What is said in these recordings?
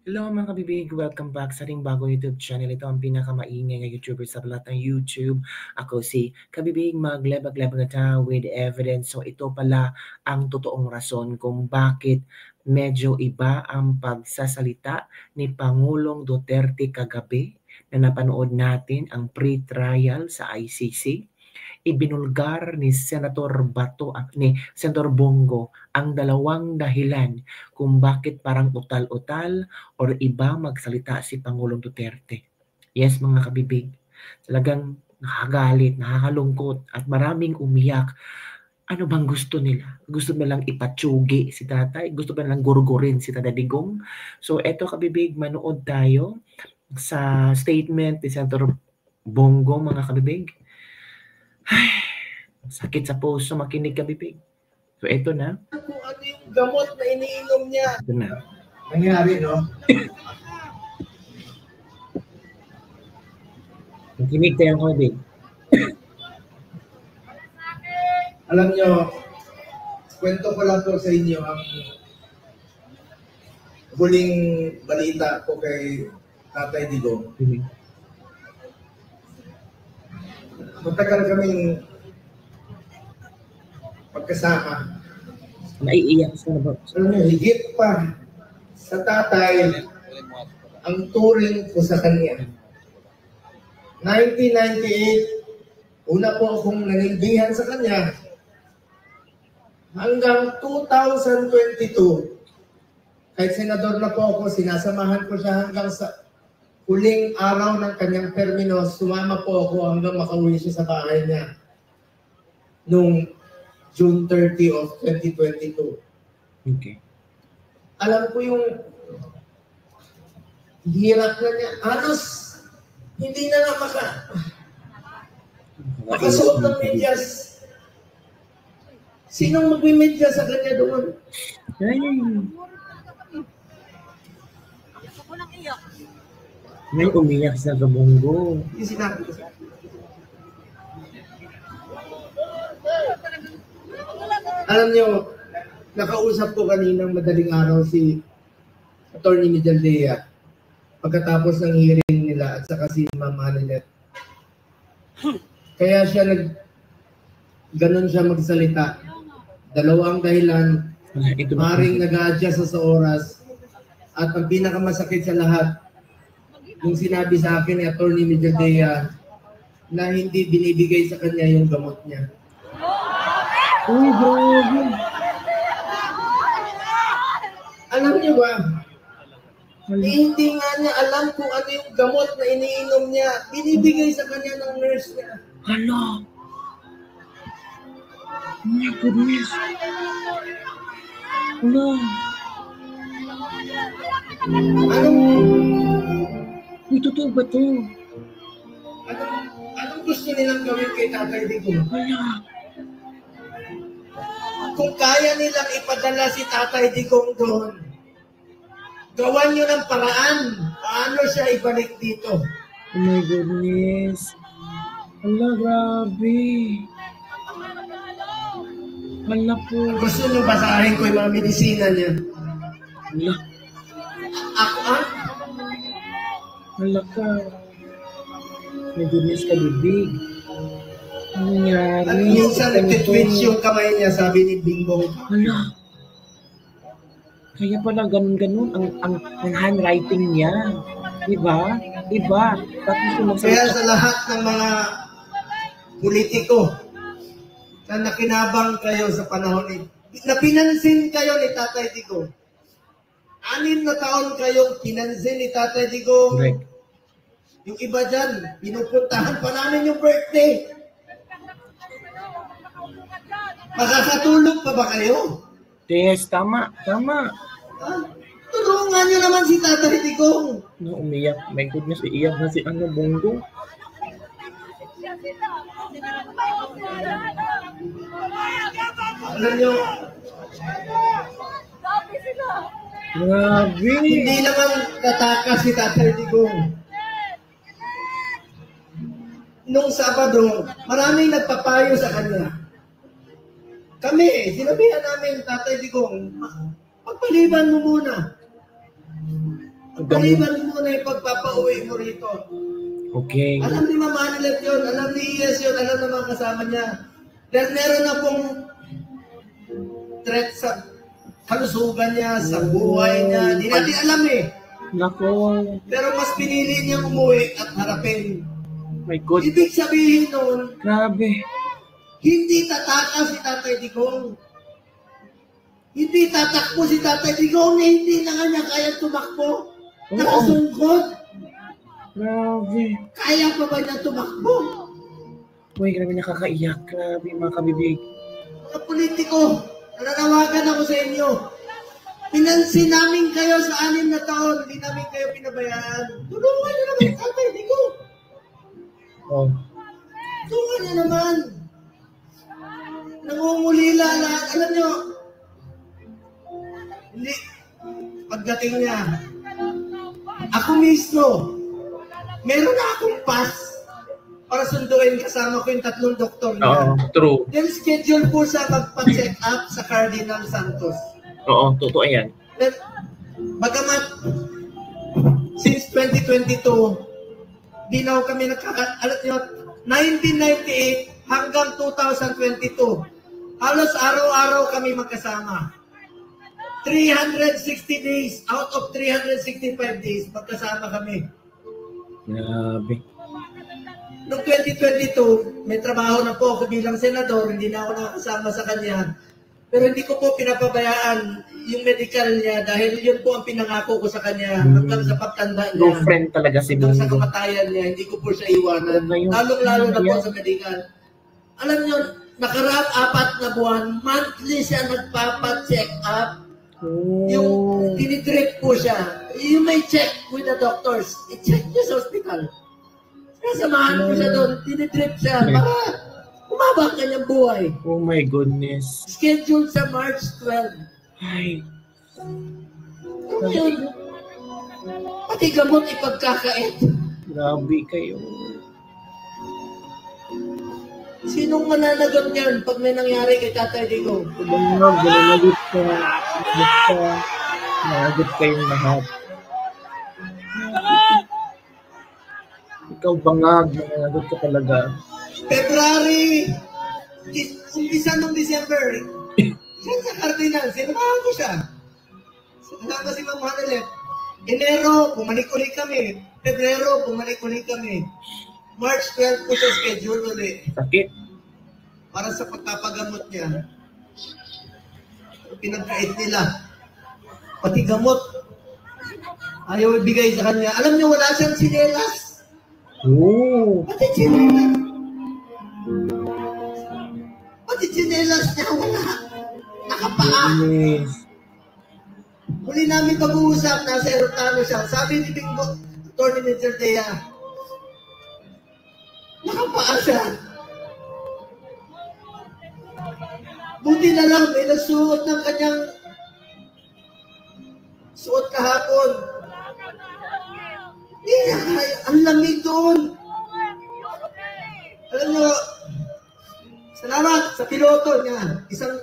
Hello mga kabibig, welcome back sa ating bagong YouTube channel. Ito ang pinakamaingay na YouTuber sa lahat ng YouTube. Ako si Kabibig, maglebag-lebag na tayo with evidence. So ito pala ang totoong rason kung bakit medyo iba ang pagsasalita ni Pangulong Duterte kagabi na napanood natin ang pre-trial sa ICC. Ibinulgar ni Senator Bongo ang dalawang dahilan kung bakit parang utal-utal or iba magsalita si Pangulong Duterte. Yes, mga kabibig, talagang nakagalit, nakakalungkot at maraming umiyak. Ano bang gusto nila? Gusto nilang ipatsugi si tatay? Gusto ba nilang gurgurin si Tata Digong? So eto kabibig, manood tayo sa statement ni Senator Bongo, mga kabibig. Ay, sakit sa puso makinig kabibig. So ito na. Kung ano yung gamot na iniinom niya. Ito na. Nangyari, no? Makinig tayo kabibig. Alam nyo, kwento ko lang po sa inyo ang huling balita ko kay Tatay Digong. Matagal kaming magkasama. Naiiyak sa ba? Alam nyo, higit pa sa tatay ang turing ko sa kanya. 1998, una po akong nanilbihan sa kanya. Hanggang 2022, kahit senador na po ako, sinasamahan ko siya hanggang sa huling araw ng kanyang termino, sumama po ako hanggang makauwi siya sa bahay niya noong June 30 of 2022. Okay. Alam ko yung hirap na niya. Halos hindi na nga makasuot ng medyas. Sinong magmimedya sa kanya doon? Ay. May umiyak sa Bongo. Yung sinabi ko sa alam niyo, nakausap ko kaninang madaling araw si Atty. Mijaldea pagkatapos ng hearing nila at saka si Ma'am Hanilet. Kaya siya ganon siya magsalita. Dalawang dahilan, maring nag-a-adjust sa oras at ang pinakamasakit sa lahat, yung sinabi sa akin ni Atty. Mijaldea na hindi binibigay sa kanya yung gamot niya. Alam niyo ba, hindi nga niya alam kung ano yung gamot na iniinom niya. Binibigay sa kanya ng nurse niya. Hala! Oh my goodness! Hala! Uy, totoo ba ito? Anong gusto nilang gawin kay Tatay Digong? Hala! Kung kaya nilang ipadala si Tatay Digong doon, gawan nyo ng paraan. Paano siya ibalik dito? Oh my goodness! Hala, grabe! Hala po! Gusto nyo basahin ko yung mga medisina niya? Hala! Ako, Hala ka! My goodness ka, bibig! Ano nangyari? At minsan nag-twitch yung kamay niya, sabi ni Bingbong. Hala! Kaya pala ganun-ganun ang handwriting niya. Diba? Diba? Tapos kaya sa lahat ng mga politiko na nakinabang kayo sa panahon na pinansin kayo ni Tatay Digong. 6 na taon kayong pinansin ni Tatay Digong. Correct. Yung iba dyan, pinupuntahan pa namin yung birthday. Makakatulog pa ba kayo? Yes, tama. Tama. Tulungan nyo naman si Tatay Digong. No, umiyak. My goodness, iiyak na si Bongo. Alam nyo, grabe. hindi naman tatakas si Tatay Digong. Nung Sabado, maraming nagpapayo sa kanya. Kami, sinabihan namin, Tatay Digong, pagpaliban mo muna. Paliban mo na yung pagpapauwi mo rito. Okay. Alam ni Mama Anilet yun, alam ni Iyes yun, alam ng mga kasama niya. Dahil meron na pong threat sa kalusugan niya, sa buhay niya. Hindi natin alam eh. Nako. Pero mas pinili niya umuwi at harapin. My God. Ibig sabihin nun, Grabe. hindi tataka si Tatay Digong. Hindi tatakbo si Tatay Digong na hindi na nga niya kaya tumakbo. Nakasungkot. Grabe. Kaya pa ba niya tumakbo? Uy, grabe nakakaiyak. Grabe mga kabibig. Mga politiko, nananawagan ako sa inyo. Pinansin namin kayo sa 6 na taon, hindi namin kayo pinabayaan. Tulungan niyo naman Tatay Digong. Oh. Tulungan niyo naman. Nangungulila lahat. Alam niyo, hindi, pagdating niya, ako mismo, meron na akong pass para sunduin kasama ko yung 3 doktor niya. Oo, true. Then schedule po siya magpa-check up sa Cardinal Santos. Oo, totoo yan. Then, bagamat since 2022, di na kami alam niyo, 1998 hanggang 2022, halos araw-araw kami magkasama. 360 days, out of 365 days, magkasama kami. Grabe. Noong 2022, may trabaho na po ako bilang senador, hindi na ako nakasama sa kanya. Pero hindi ko po pinapabayaan yung medical niya dahil yun po ang pinangako ko sa kanya hanggang sa pagtanda niya. No friend talaga si Hanggang sa Bongo. kamatayan niya, hindi ko po siya iwanan. Lalong-lalo na po sa medical. Alam niyo, nakaraang 4 na buwan, monthly siya nagpapa-check up. Oh. Yung tinitrip po siya. You may check with the doctors. I-check niya sa hospital. Kasamahan ko siya doon. Tinitrip siya para umaba ang kanyang buhay. Oh my goodness. Scheduled sa March 12. Ay. Ano yun? Pati gamot ipagkakait. Grabe kayo. Sinong mananagot niyan pag may nangyari kay Tatay Digong? Bangag, nanagot ka. Nanagot kayong lahat. Ikaw bangag, nanagot ka talaga. February, umpisa ng December, siya sa Cardinal, sinamahan ko siya. Sinama si Ma'am Hanelet. Enero, bumalik-ulit kami. Pebrero, bumalik-ulit kami. March 12 po siya schedule ulit. Sakit. Para sa pagpapagamot niya. Pinagkait nila. Pati gamot. Ayaw ibigay sa kanya. Alam niyo, wala siyang sinelas. Oh. Pati sinelas. Pati sinelas niya, wala. Nakapaa. Yes. Huli namin pag-uusap, nasa aeroplano siya. Sabi ni Bingo, Atty. Major Dea, nakapaa siya. Buti na lang, may nagsuot ng kanyang suot kahapon. Hindi na kaya. Ang lamig doon. Alam nyo, salamat sa piloto niya. Isang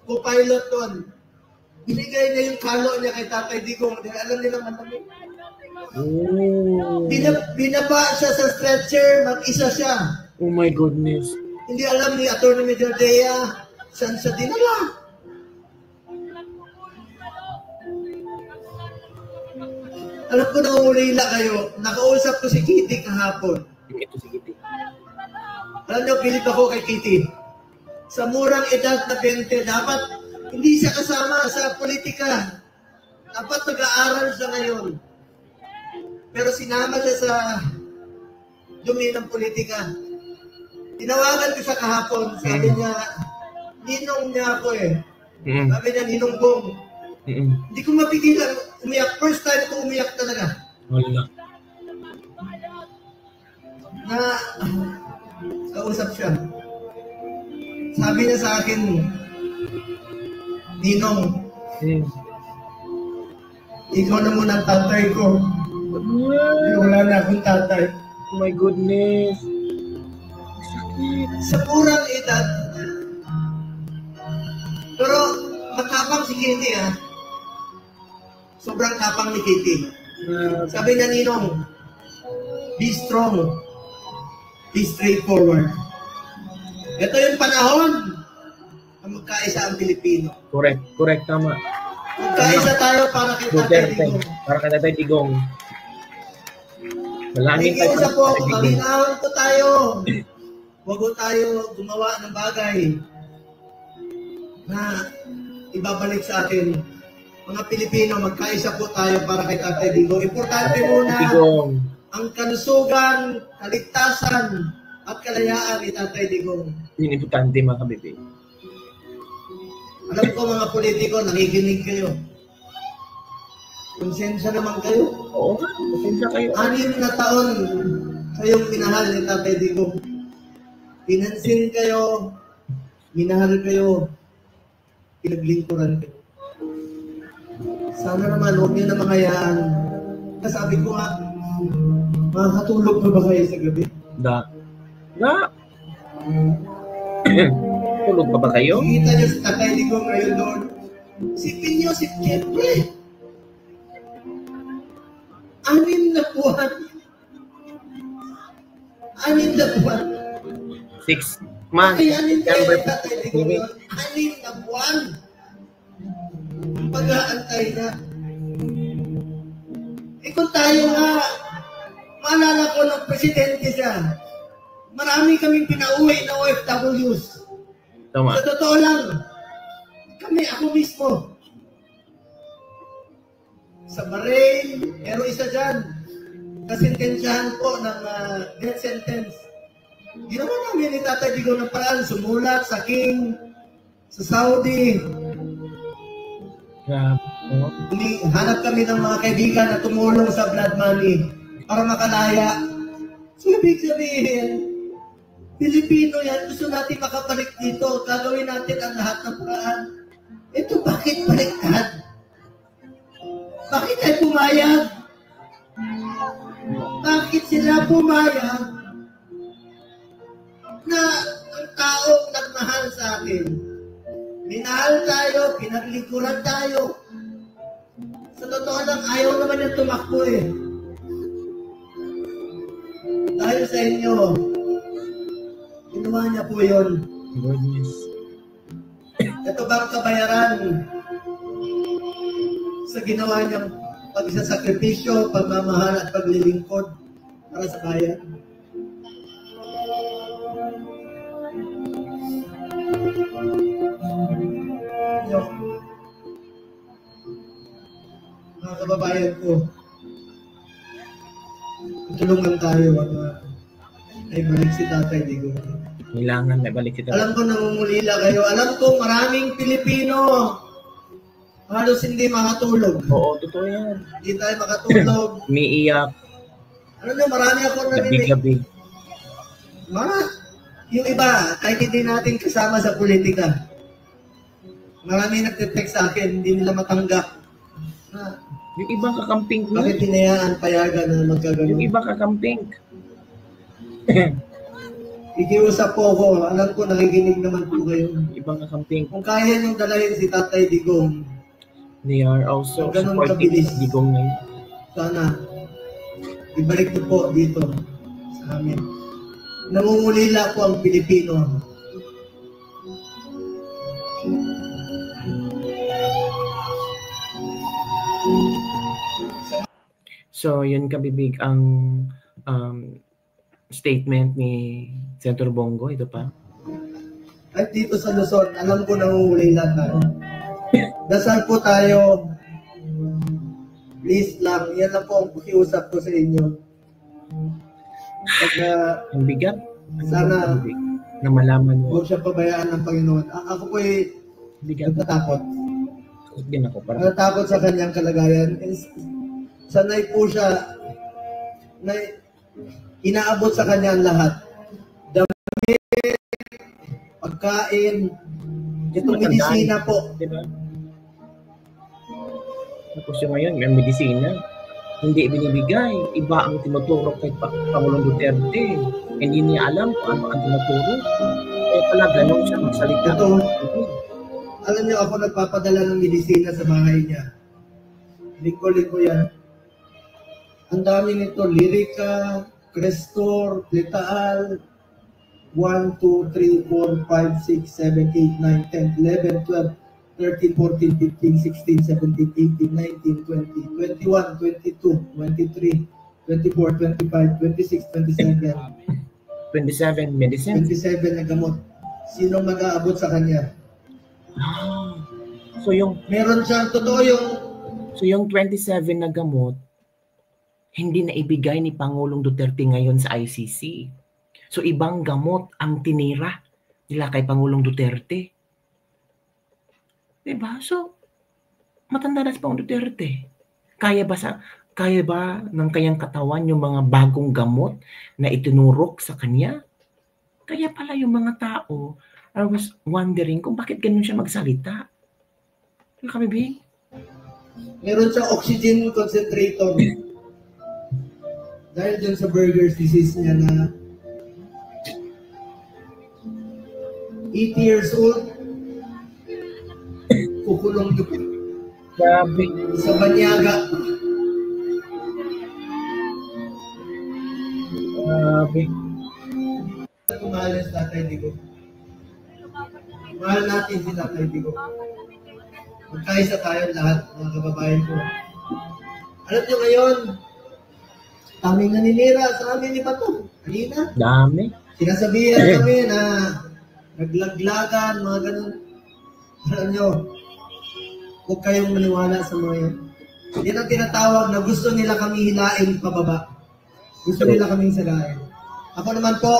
co-pilot doon. Binigay niya yung kalo niya kay Tatay Digong. Alam nila malamig. Oh. Binaba siya sa stretcher, mag-isa siya. Oh my goodness. Hindi alam ni Atty. Major Dea saan siya dinala. Alam ko nangungulila kayo. Nakausap ko si Kitty kahapon. Ito si Kitty. Alam niyo, bilib ako kay Kitty. Sa murang edad na 20, dapat hindi siya kasama sa politika. Dapat nag-aaral siya ngayon. Pero sinama siya sa dumi ng politika. Tinawagan ko siya kahapon. Sabi niya, ninong niya ako eh. Sabi niya, ninong Bong. Hindi ko mapigilan umiyak. First time ko umiyak talaga. Wala. Na kausap siya. Sabi niya sa akin, Ninong, ikaw na muna ang tatay ko. Wala na akong tatay. Oh my goodness. Sakit. Sa murang edad. Pero matapang si Kitty ah. Sobrang tapang ni Kitty. Sabi na Ninong, be strong, be straightforward. Ito yung panahon na magkaisa ang Pilipino. Correct, tama. Magkaisa tayo para kay Tatay Digong. Para kay Tatay Digong. Nakikiusa po, maginahon po tayo. Huwag po tayo gumawa ng bagay na ibabalik sa atin. Mga Pilipino, magkaisa po tayo para kay Tatay Digong. Importante muna ang kalusugan, kaligtasan, at kalayaan ni Tatay Digong. Yun importante mga kabibig. Alam ko mga politiko, nakikinig kayo. Konsensya naman kayo. Oo, konsensya kayo. 6 na taon kayong minahal ni Tatay Digong. Pinansin kayo, minahal kayo, pinaglingkuran kayo. Sana naman, huwag niyo na makayaan. Kasabi ko nga, makakatulog na ba kayo sa gabi? Tulog pa ba kayo? Kita niyo sa Tatay Digong ngayon doon. Sipin niyo, siyempre. 6 na buwan. 6 na buwan. 6 months. Kayanin kayo Tatay Digong doon. 6 na buwan. Pag-aantay na. Kung tayo nga, maalala ko ng presidente siya, marami kaming pinauwi na OFWs. Tama. Sa totoo lang, ako mismo, sa Bahrain, meron isa dyan, kasintensyahan po ng death sentence. Ginawa namin ni Tatay Digong ng paraan, sumulat sa King, sa Saudi. Hanap kami ng mga kaibigan na tumulong sa blood money para makalaya. So, ibig sabihin, Pilipino yan, gusto natin makabalik dito. Gagawin natin ang lahat ng paraan. Ito, bakit baliktad? Bakit ay pumayag? Bakit sila pumayag na ang taong nagmahal sa akin? Minahal tayo, pinaglikuran tayo. Sa totoo lang, ayaw naman yung tumakbo eh. Dahil sa inyo, ginawa niya po yun. Goodness. Ito bang kabayaran sa ginawa niyang pagsasakripisyo, pagmamahal at paglilingkod para sa bayan? Mga kababayan ko, tulungan tayo ay balik si Tatay Digong. Kailangan may balik si Tatay. Alam ko namumulila kayo. Alam ko maraming Pilipino halos hindi makatulog. Oo, totoo yan. Hindi tayo makatulog. Umiiyak. Ano na, marami ako narinig. Gabi-gabi. Yung iba, kahit hindi natin kasama sa politika, marami nagte-text sa akin, hindi nila matanggap. Yung ibang kakamping ko. Bakit hinayaan payagan na magkagano? Yung ibang kakamping. Ikiusap po ako. Alam ko, nakikinig naman po kayo. Yung ibang kakamping. Kung kaya niyong dalahin si Tatay Digong, they are also supporting Digong ngayon. Sana, ibalik niyo po dito sa amin. Namumulila po ang Pilipino. So, yun kabibig ang statement ni Senator Bongo. Ito pa. At dito sa Luzon, alam ko namumulila tayo. Dasal po tayo. Please lang, yan lang po ang pakiusap ko sa inyo. Pag, ang bigat. Sana na malaman mo. Huwag siya pabayaan ng Panginoon. Ako po ay natatakot. Din ako. Natatakot sa kanyang kalagayan. Sanay po siya na inaabot sa kanya ang lahat. Damit, pagkain, itong medisina po. Diba? Tapos yung ngayon, may medisina. Hindi binibigay. Iba ang tinuturo kay Pangulong Duterte. Hindi niya alam kung ano ang tinuturo. Kaya pala, ganun siya magsalita. Ito, alam niyo, ako nagpapadala ng medisina sa bahay niya. Lingko-lingko yan. Ang dami nito, Lyrica, Crestor, Letaal, 1, 2, 3, 4, 5, 6, 7, 8, 9, 10, 11, 12, 13, 14, 15, 16, 17, 18, 19, 20, 21, 22, 23, 24, 25, 26, 27. 27 medicines? 27 na gamot. Sino mag-aabot sa kanya? So yung meron siyang totoo yung So yung 27 na gamot hindi na ibigay ni Pangulong Duterte ngayon sa ICC. So ibang gamot ang tinira nila kay Pangulong Duterte. Diba? So matanda na si Pangulong Duterte. Kaya ba ng kanyang katawan yung mga bagong gamot na itinurok sa kanya? Kaya pala yung mga tao, I was wondering kung bakit ganun siya magsalita. Ano kami, Bing? Meron siyang oxygen concentrator. Dahil dun sa Buerger's disease niya na 80 years old, kukulong doon. Grabe. Sa Banyaga. Grabe. Mahal si Tatay Digong. Mahal natin si Tatay Digong. Magkaisa tayo lahat, mga kababayan ko. Alam nyo ngayon, kaming naninira sa amin ni Bato. Kanina. Dami. Sinasabihan kami na naglaglagan, mga ganun. Alam nyo, huwag kayong maniwala sa mga yan. Yan ang tinatawag na gusto nila kami hilain pababa. Gusto nila kaming salain. Ako naman po,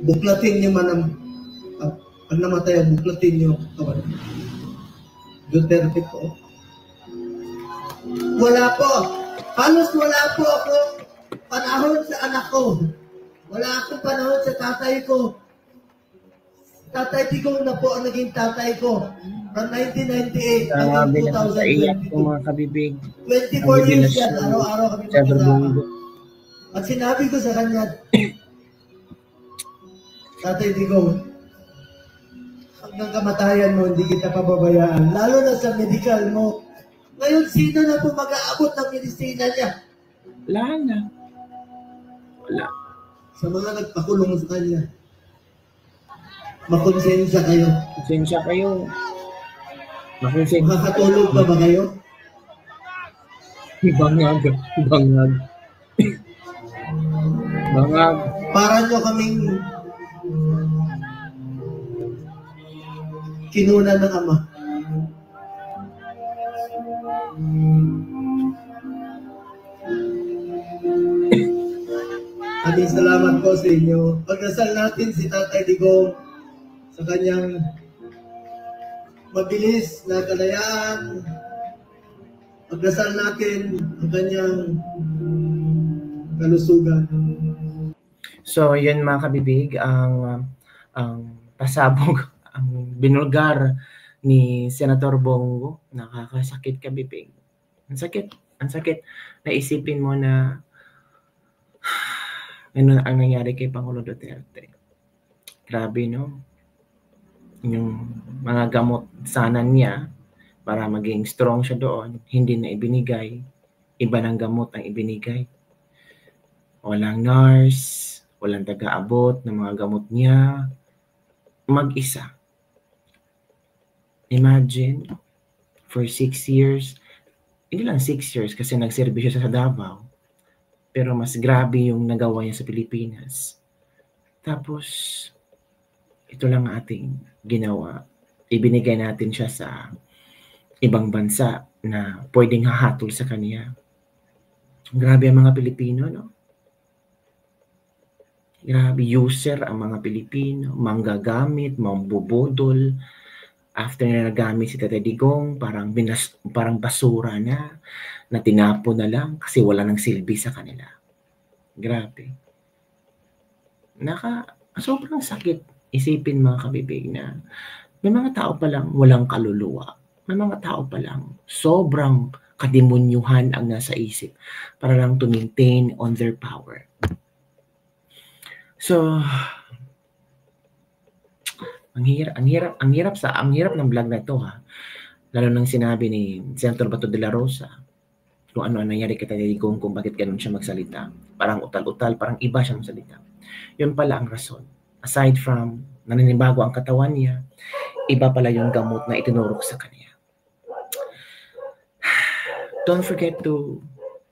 buklatin nyo man ang pag namatay, buklatin nyo kawan. Duterte po. Wala po. Halos wala po ako panahon sa anak ko. Wala akong panahon sa tatay ko. Tatay Digong na po ang naging tatay ko. From 1998 hanggang 2022. Mga kabibig. 24 years yan. Araw-araw kami magkasama. At sinabi ko sa kanya, Tatay Digong, hanggang kamatayan mo, hindi kita pababayaan. Lalo na sa medical mo. Ngayon, sino na po mag-aabot ng medisina niya? Wala na. Wala. Sa mga nagpakulong sa kanya, makonsensya kayo. Konsensya kayo. Makonsensya. Makakatulog pa ba kayo? Bangag. Bangag. Bangag. Para nyo kaming kinuna ng Ama. Aming salamat po sa inyo. Pagdasal natin si Tatay Digong sa kanyang mabilis na kalayaan. Pagdasal natin ang kanyang kalusugan. So, yun mga kabibig, ang pasabog, ang binulgar ni Senator Bongo, nakakasakit kabibig. Ang sakit. Naisipin mo na ano ang nangyari kay Pangulong Duterte. Grabe, no? Yung mga gamot sana niya para maging strong siya doon, hindi na ibinigay. Iba ng gamot ang ibinigay. Walang nurse, walang taga-abot ng mga gamot niya. Mag-isa. Imagine, for 6 years, hindi lang 6 years kasi nagserbisyo siya sa Davao. Pero mas grabe yung nagawa niya sa Pilipinas. Tapos, ito lang ating ginawa. Ibinigay natin siya sa ibang bansa na pwedeng hahatol sa kanya. Grabe ang mga Pilipino, no? Grabe, user ang mga Pilipino, manggagamit, mambubudol. After na nagamit si Tatay Digong, parang basura na tinapon na lang kasi wala nang silbi sa kanila. Grabe. Sobrang sakit isipin mga kabibig na may mga tao palang walang kaluluwa. May mga tao palang sobrang kademonyuhan ang nasa isip para lang to maintain on their power. So, ang hirap ng vlog na to ha. Lalo nang sinabi ni Senator Bato de la Rosa, kung ano ang nangyari kay Tatay Digong, kung bakit ganun siya magsalita. Parang utal-utal, parang iba siya magsalita. Yun pala ang rason. Aside from naninibago ang katawan niya, iba pala yung gamot na itinurok sa kanya. Don't forget to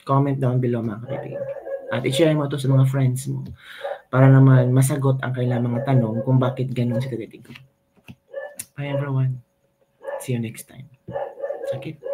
comment down below mga kapatid. At i-share mo ito sa mga friends mo para naman masagot ang kailang mga tanong kung bakit ganun si Tatay Digong. Bye everyone. See you next time. Sakit.